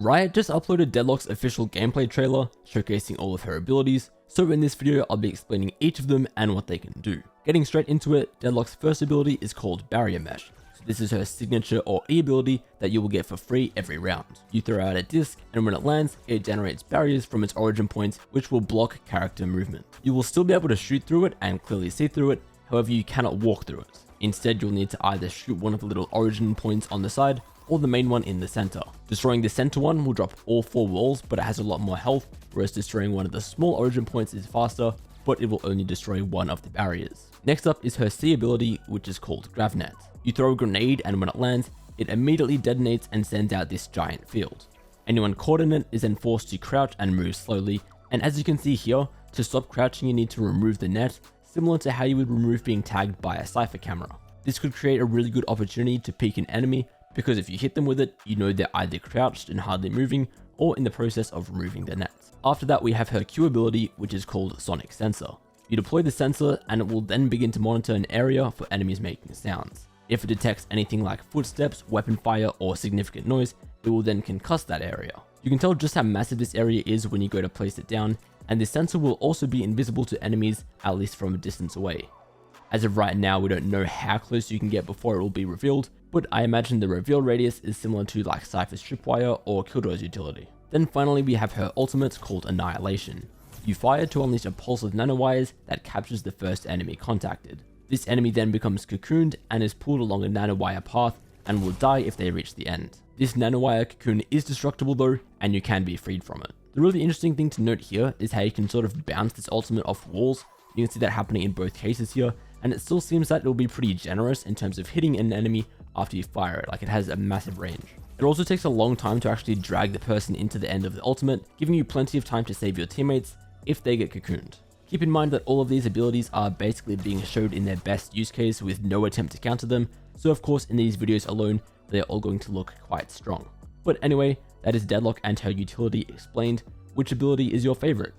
Riot just uploaded Deadlock's official gameplay trailer, showcasing all of her abilities, so in this video I'll be explaining each of them and what they can do. Getting straight into it, Deadlock's first ability is called Barrier Mesh. So this is her signature or E ability that you will get for free every round. You throw out a disc, and when it lands, it generates barriers from its origin points which will block character movement. You will still be able to shoot through it and clearly see through it, however you cannot walk through it. Instead, you'll need to either shoot one of the little origin points on the side, or the main one in the center. Destroying the center one will drop all 4 walls, but it has a lot more health, whereas destroying one of the small origin points is faster, but it will only destroy one of the barriers. Next up is her C ability, which is called GravNet. You throw a grenade, and when it lands, it immediately detonates and sends out this giant field. Anyone caught in it is then forced to crouch and move slowly, and as you can see here, to stop crouching you need to remove the net, similar to how you would remove being tagged by a Cypher camera. This could create a really good opportunity to peek an enemy, because if you hit them with it, you know they're either crouched and hardly moving, or in the process of removing the net. After that, we have her Q ability, which is called Sonic Sensor. You deploy the sensor, and it will then begin to monitor an area for enemies making sounds. If it detects anything like footsteps, weapon fire, or significant noise, it will then concuss that area. You can tell just how massive this area is when you go to place it down, and this sensor will also be invisible to enemies, at least from a distance away. As of right now, we don't know how close you can get before it will be revealed, but I imagine the reveal radius is similar to like Cypher's Tripwire or Kildore's utility. Then finally we have her ultimate called Annihilation. You fire to unleash a pulse of nanowires that captures the first enemy contacted. This enemy then becomes cocooned and is pulled along a nanowire path and will die if they reach the end. This nanowire cocoon is destructible though, and you can be freed from it. The really interesting thing to note here is how you can sort of bounce this ultimate off walls. You can see that happening in both cases here, and it still seems that it'll be pretty generous in terms of hitting an enemy after you fire it, like it has a massive range. It also takes a long time to actually drag the person into the end of the ultimate, giving you plenty of time to save your teammates if they get cocooned. Keep in mind that all of these abilities are basically being showed in their best use case with no attempt to counter them, so of course in these videos alone, they're all going to look quite strong. But anyway, that is Deadlock and her utility explained. Which ability is your favorite?